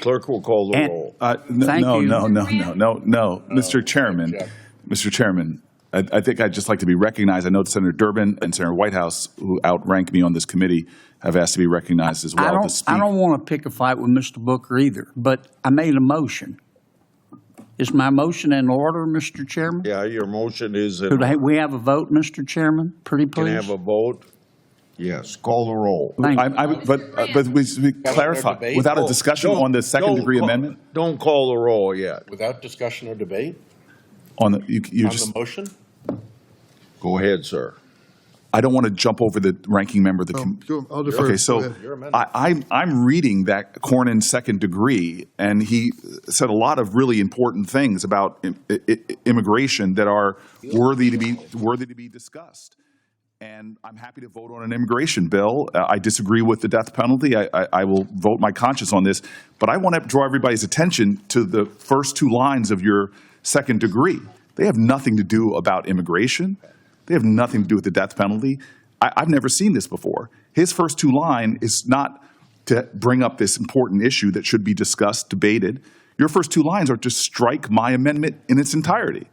Clerk will call the roll. Thank you. No. Mr. Chairman, I think I'd just like to be recognized. I know Senator Durbin and Senator Whitehouse, who outrank me on this committee, have asked to be recognized as well. I don't want to pick a fight with Mr. Booker either, but I made a motion. Is my motion in order, Mr. Chairman? Yeah, your motion is. Could we have a vote, Mr. Chairman? Pretty please. Can I have a vote? Yes. Call the roll. But we clarify, without a discussion on the second-degree amendment? Don't call the roll yet. Without discussion or debate On the, on just, the motion? Go ahead, sir. I don't want to jump over the ranking member. I'll defer. Okay, so I'm reading that Cornyn's second degree, and he said a lot of really important things about immigration that are worthy to be discussed. And I'm happy to vote on an immigration bill. I disagree with the death penalty. I will vote my conscience on this. But I want to draw everybody's attention to the first two lines of your second degree. They have nothing to do about immigration. They have nothing to do with the death penalty. I've never seen this before. His first two lines is not to bring up this important issue that should be discussed, debated. Your first two lines are to strike my amendment in its entirety.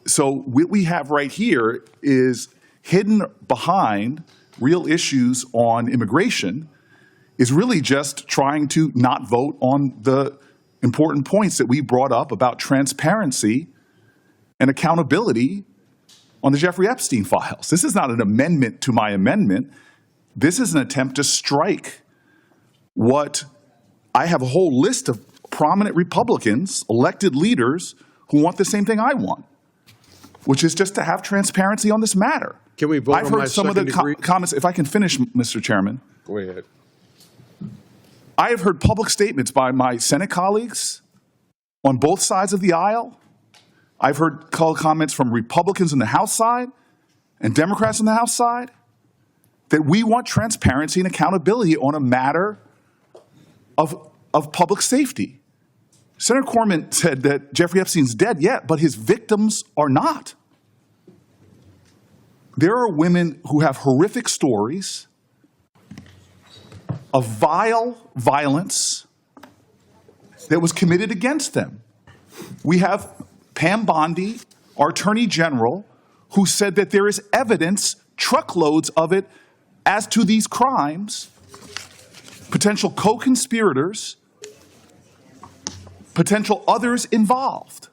So what we have right here is hidden behind real issues on immigration is really just trying to not vote on the important points that we brought up about transparency and accountability on the Jeffrey Epstein files. This is not an amendment to my amendment. This is an attempt to strike what I have a whole list of prominent Republicans, elected leaders, who want the same thing I want, which is just to have transparency on this matter. Can we vote I've on heard my some of the second degree? comments. If I can finish, Mr. Chairman. Go ahead. I have heard public statements by my Senate colleagues on both sides of the aisle. I've heard comments from Republicans on the House side and Democrats on the House side that we want transparency and accountability on a matter of public safety. Senator Cornyn said that Jeffrey Epstein's dead yet, but his victims are not. There are women who have horrific stories of vile violence that was committed against them. We have Pam Bondi, our Attorney General, who said that there is evidence, truckloads of it, as to these crimes, potential co-conspirators, potential others involved.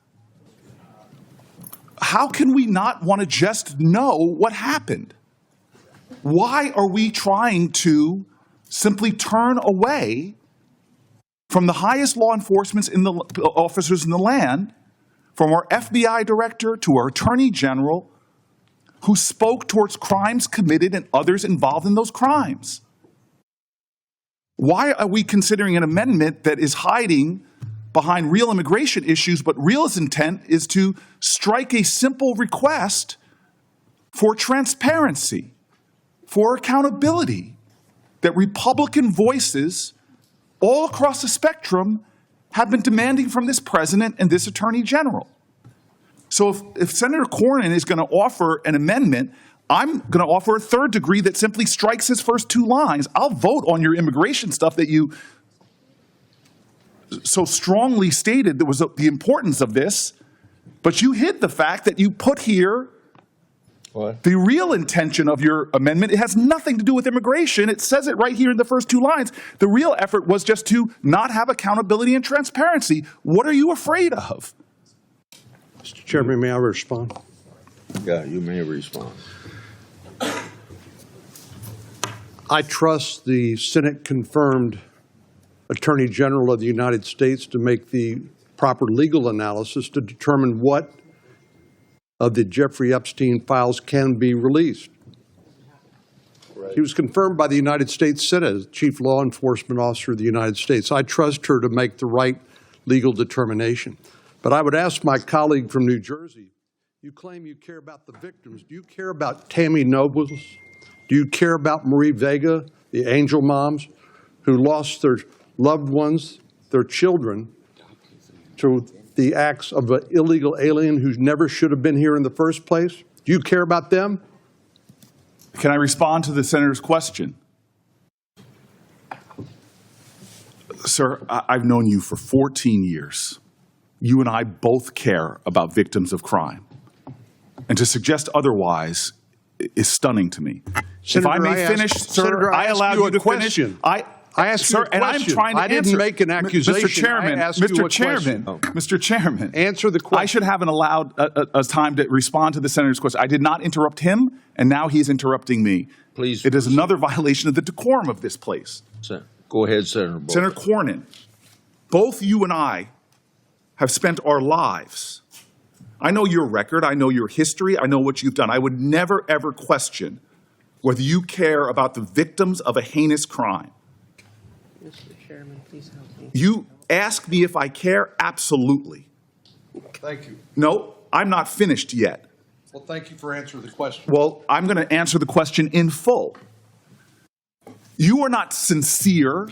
How can we not want to just know what happened? Why are we trying to simply turn away from the highest law enforcement officers in the land, from our FBI director to our Attorney General, who spoke towards crimes committed and others involved in those crimes? Why are we considering an amendment that is hiding behind real immigration issues, but real intent is to strike a simple request for transparency, for accountability, that Republican voices all across the spectrum have been demanding from this president and this Attorney General? So if Senator Cornyn is going to offer an amendment, I'm going to offer a third degree that simply strikes his first two lines. I'll vote on your immigration stuff that you so strongly stated that was the importance of this, but you hid the fact that you put here the real intention of your amendment. It has nothing to do with immigration. It says it right here in the first two lines. The real effort was just to not have accountability and transparency. What are you afraid of? Mr. Chairman, may I respond? Yeah, you may respond. I trust the Senate-confirmed Attorney General of the United States to make the proper legal analysis to determine what of the Jeffrey Epstein files can be released. Right. He was confirmed by the United States Senate as Chief Law Enforcement Officer of the United States. I trust her to make the right legal determination. But I would ask my colleague from New Jersey, you claim you care about the victims. Do you care about Tammy Nobles? Do you care about Marie Vega, the angel moms who lost their loved ones, their children, to the acts of an illegal alien who never should have been here in the first place? Do you care about them? Can I respond to the senator's question? Sir, I've known you for 14 years. You and I both care about victims of crime. And to suggest otherwise is stunning to me. Senator, if I may I asked- finish, sir, Senator, I I asked allowed you you a to question. finish. I asked you a and I'm question. trying to I didn't answer. make an accusation. Mr. Chairman, I asked you Mr. a Chairman, question. Mr. Chairman. Answer the question. I should have allowed a time to respond to the senator's question. I did not interrupt him, and now he's interrupting me. Please It is proceed. another violation of the decorum of this place. Go ahead, Senator Booker. Senator Cornyn, both you and I have spent our lives. I know your record. I know your history. I know what you've done. I would never, ever question whether you care about the victims of a heinous crime. Mr. Chairman, please help me. You ask me if I care? Absolutely. Thank you. No, I'm not finished yet. Well, thank you for answering the question. Well, I'm going to answer the question in full. You are not sincere.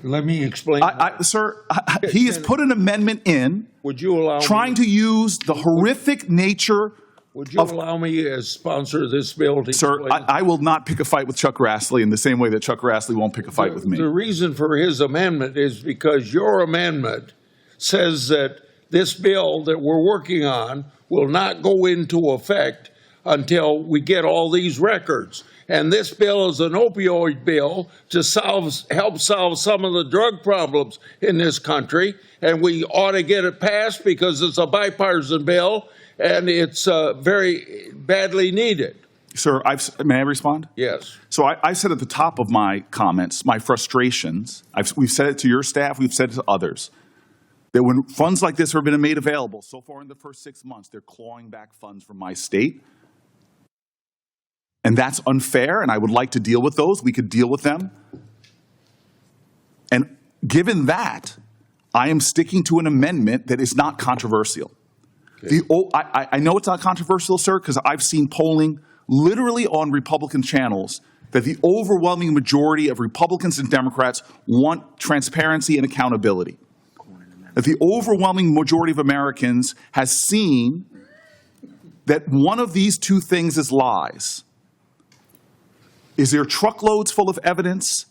Let me explain. Sir, he has put an amendment in Would you allow trying me, to use the horrific nature would you allow me as sponsor of this bill to Sir, explain? I will not pick a fight with Chuck Grassley in the same way that Chuck Grassley won't pick a fight with me. The reason for his amendment is because your amendment says that this bill that we're working on will not go into effect until we get all these records. And this bill is an opioid bill to help solve some of the drug problems in this country. And we ought to get it passed because it's a bipartisan bill and it's very badly needed. Sir, may I respond? Yes. So I said at the top of my comments, my frustrations, we've said it to your staff, we've said it to others, that when funds like this have been made available, so far in the first 6 months, they're clawing back funds from my state. And that's unfair, and I would like to deal with those. We could deal with them. And given that, I am sticking to an amendment that is not controversial. I know it's not controversial, sir, because I've seen polling literally on Republican channels that the overwhelming majority of Republicans and Democrats want transparency and accountability. That the overwhelming majority of Americans has seen that one of these two things is lies. Is there truckloads full of evidence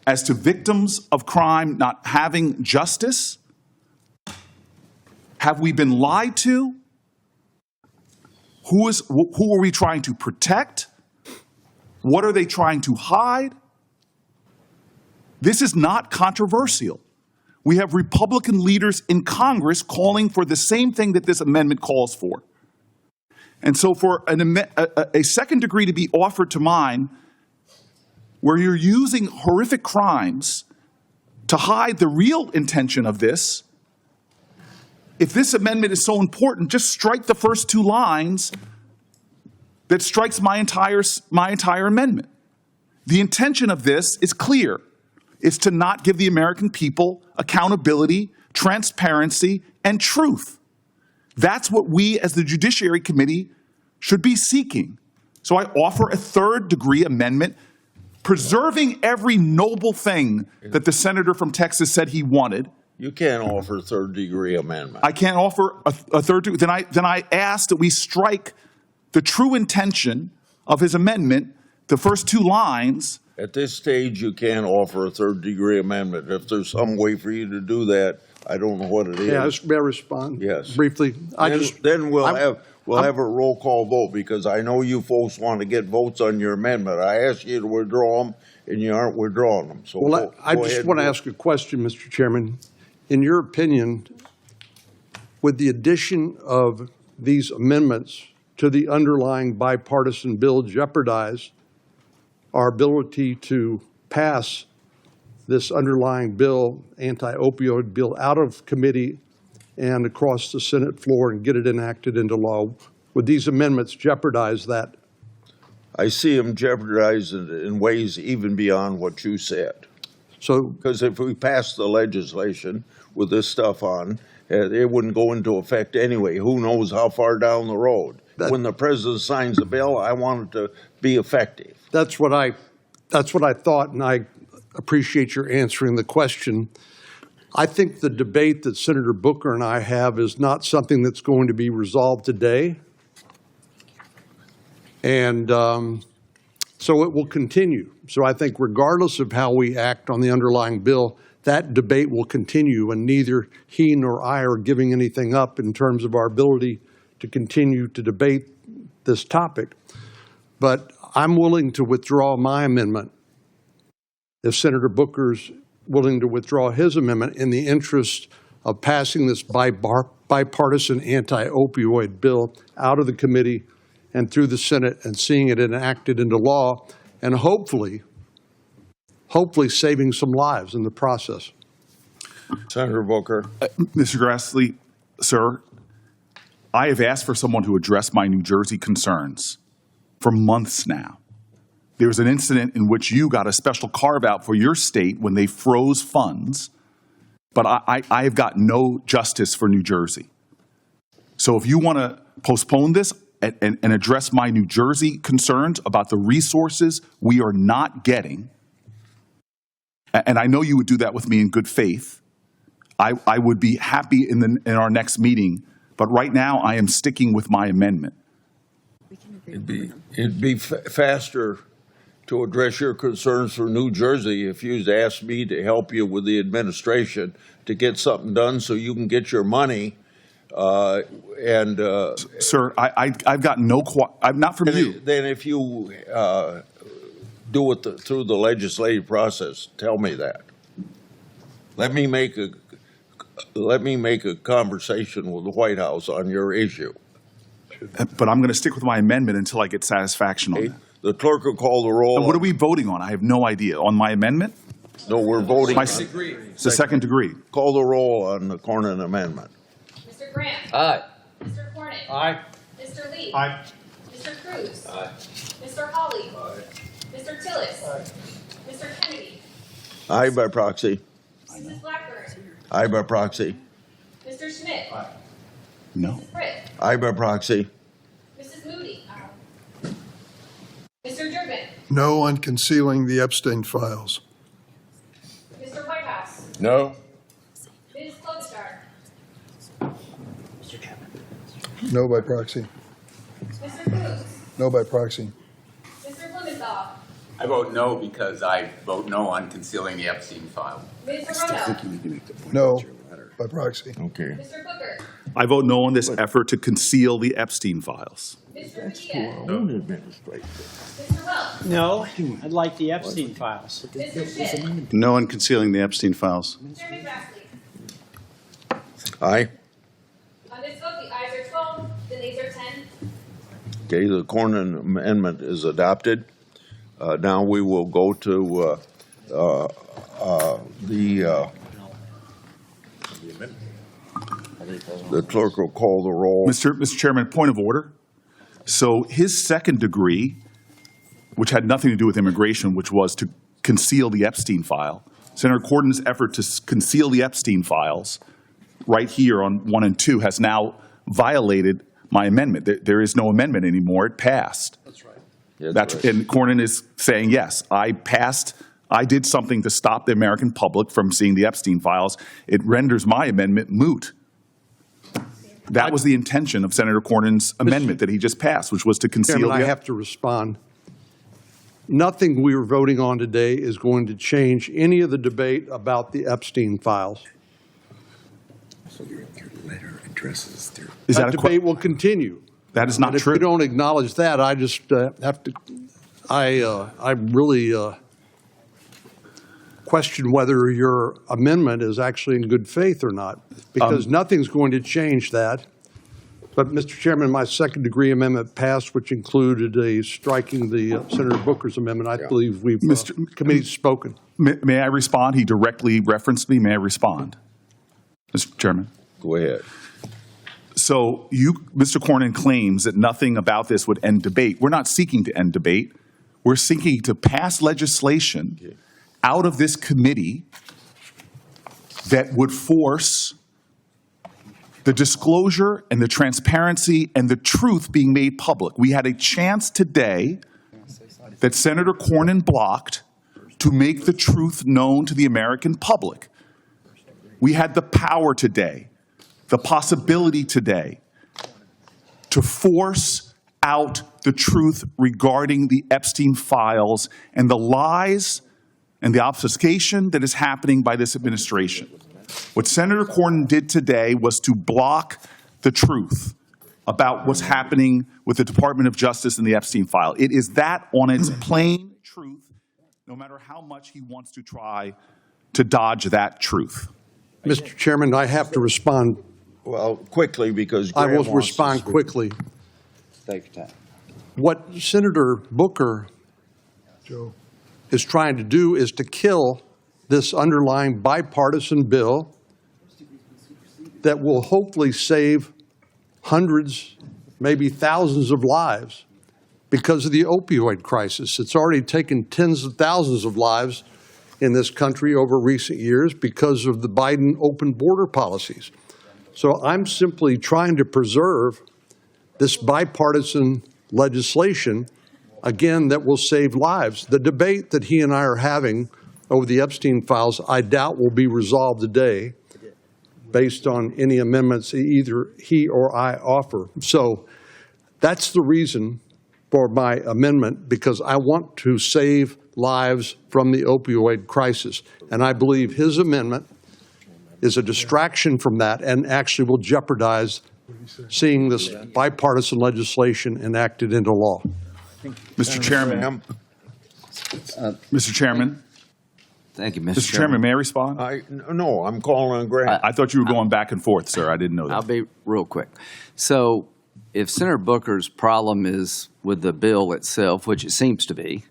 as to victims of crime not having justice? Have we been lied to? Who are we trying to protect? What are they trying to hide? This is not controversial. We have Republican leaders in Congress calling for the same thing that this amendment calls for. And so for a second degree to be offered to mine, where you're using horrific crimes to hide the real intention of this, if this amendment is so important, just strike the first two lines that strikes my entire amendment. The intention of this is clear. It's to not give the American people accountability, transparency, and truth. That's what we as the Judiciary Committee should be seeking. So I offer a third-degree amendment, preserving every noble thing that the senator from Texas said he wanted. You can't offer third-degree amendment. I can't offer a third degree. Then I ask that we strike the true intention of his amendment, the first two lines. At this stage, you can't offer a third-degree amendment. If there's some way for you to do that, I don't know what it is. Yeah, may I respond? Yes. Briefly? Then we'll have a roll call vote, because I know you folks want to get votes on your amendment. I asked you to withdraw them, and you aren't withdrawing them. So Well, I go just ahead want to and ask a question, Mr. Chairman. In your opinion, with the addition of these amendments to the underlying bipartisan bill jeopardize our ability to pass this underlying bill, anti-opioid bill, out of committee and across the Senate floor and get it enacted into law? Would these amendments jeopardize that? I see them jeopardized in ways even beyond what you said. So, Because if we pass the legislation with this stuff on, it wouldn't go into effect anyway. Who knows how far down the road? When the president signs a bill, I want it to be effective. that's what I thought, and I appreciate your answering the question. I think the debate that Senator Booker and I have is not something that's going to be resolved today. And So it will continue. So I think regardless of how we act on the underlying bill, that debate will continue, and neither he nor I are giving anything up in terms of our ability to continue to debate this topic. But I'm willing to withdraw my amendment if Senator Booker's willing to withdraw his amendment in the interest of passing this bipartisan anti-opioid bill out of the committee and through the Senate and seeing it enacted into law, and hopefully saving some lives in the process. Senator Booker. Mr. Grassley, sir, I have asked for someone to address my New Jersey concerns for months now. There was an incident in which you got a special carve-out for your state when they froze funds, but I have got no justice for New Jersey. So if you want to postpone this and address my New Jersey concerns about the resources we are not getting, and I know you would do that with me in good faith, I would be happy in our next meeting, but right now I am sticking with my amendment. It'd be faster to address your concerns for New Jersey if you'd asked me to help you with the administration to get something done so you can get your money. Sir, I've got no, not from you. Then if you do it through the legislative process, tell me that. Let me make a conversation with the White House on your issue. But I'm going to stick with my amendment until I get satisfaction on that. The clerk will call the roll. And what are we voting on? I have no idea. On my amendment? No, we're voting. It's the second degree. Call the roll on the Cornyn amendment. Mr. Grant. Aye. Mr. Cornyn. Aye. Mr. Lee. Aye. Mr. Cruz. Aye. Mr. Hawley. Mr. Tillis. Mr. Kennedy. Aye by proxy. Mrs. Blackburn. Aye by proxy. Mr. Schmidt. No. Mrs. Britt. Aye by proxy. Mrs. Moody. Mr. Durbin. No on concealing the Epstein files. Mr. Whitehouse. No. Ms. Klobuchar. No by proxy. Mr. Cruz. No by proxy. Mr. Blumenthal. I vote no because I vote no on concealing the Epstein file. Ms. Rono. No by proxy. Okay. Mr. Booker. I vote no on this effort to conceal the Epstein files. Mr. Padilla. Mr. Welch. No, I'd like the Epstein files. Mr. Schmidt. No on concealing the Epstein files. Chairman Grassley. Aye. On this vote, the ayes are 12, the nays are 10. Okay, the Cornyn amendment is adopted. Now we will go to the clerk will call the roll. Mr. Chairman, point of order. So his second degree, which had nothing to do with immigration, which was to conceal the Epstein file, Senator Cornyn's effort to conceal the Epstein files right here on 1 and 2 has now violated my amendment. There is no amendment anymore. It passed. That's right. And Cornyn is saying, yes, I did something to stop the American public from seeing the Epstein files. It renders my amendment moot. That was the intention of Senator Cornyn's amendment that he just passed, which was to conceal Chairman, I the... have to respond. Nothing we are voting on today is going to change any of the debate about the Epstein files. So your letter addresses their... Is That that a debate will continue. That is not And if true. you don't acknowledge that, I just have to, I really question whether your amendment is actually in good faith or not, because nothing's going to change that. But, Mr. Chairman, my second degree amendment passed, which included striking the Senator Booker's amendment. I believe we've, committee's spoken. May I respond? He directly referenced me. May I respond? Mr. Chairman. Go ahead. So Mr. Cornyn claims that nothing about this would end debate. We're not seeking to end debate. We're seeking to pass legislation out of this committee that would force the disclosure and the transparency and the truth being made public. We had a chance today that Senator Cornyn blocked to make the truth known to the American public. We had the power today, the possibility today, to force out the truth regarding the Epstein files and the lies and the obfuscation that is happening by this administration. What Senator Cornyn did today was to block the truth about what's happening with the Department of Justice and the Epstein file. It is that on its plain truth, no matter how much he wants to try to dodge that truth. Mr. Chairman, I have to respond. Well, quickly, because I Graham will wants to respond speak. quickly. Take your time. What Senator Booker Joe, is trying to do is to kill this underlying bipartisan bill that will hopefully save hundreds, maybe thousands of lives because of the opioid crisis. It's already taken tens of thousands of lives in this country over recent years because of the Biden open border policies. So I'm simply trying to preserve this bipartisan legislation, again, that will save lives. The debate that he and I are having over the Epstein files, I doubt will be resolved today based on any amendments either he or I offer. So that's the reason for my amendment, because I want to save lives from the opioid crisis. And I believe his amendment is a distraction from that and actually will jeopardize seeing this bipartisan legislation enacted into law. Mr. Chairman. Mr. Chairman. Thank you, Mr. Chairman, may I respond? No, I'm calling on Graham. I thought you were going back and forth, sir. I didn't know I'll that. be real quick. So if Senator Booker's problem is with the bill itself, which it seems to be,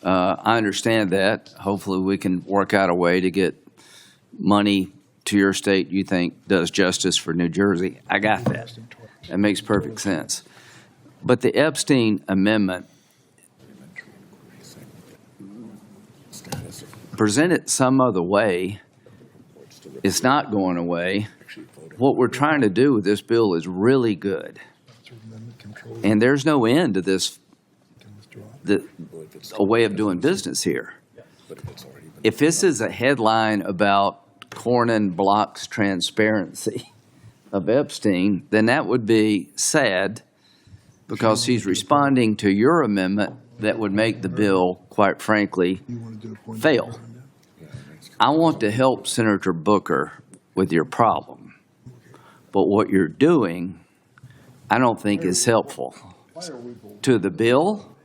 I understand that. Hopefully we can work out a way to get money to your state you think does justice for New Jersey. I got that. That makes perfect sense. But the Epstein amendment, present it some other way, it's not going away. What we're trying to do with this bill is really good. And there's no end to this, a way of doing business here. If this is a headline about Cornyn blocks transparency of Epstein, then that would be sad because he's responding to your amendment that would make the bill, quite frankly, fail. I want to help Senator Booker with your problem, but what you're doing, I don't think is helpful to the bill.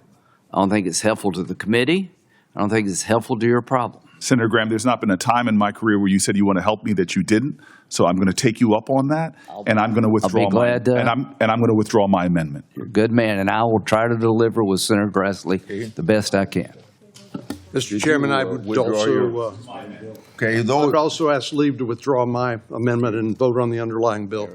I don't think it's helpful to the committee. I don't think it's helpful to your problem. Senator Graham, there's not been a time in my career where you said you want to help me that you didn't. So I'm going to take you up on that, and I'm going to withdraw glad to- and I'm going to withdraw my amendment. You're a good man, and I will try to deliver with Senator Grassley the best I can. Mr. Chairman, I would Okay, I would also ask leave to withdraw my amendment and vote on the underlying bill.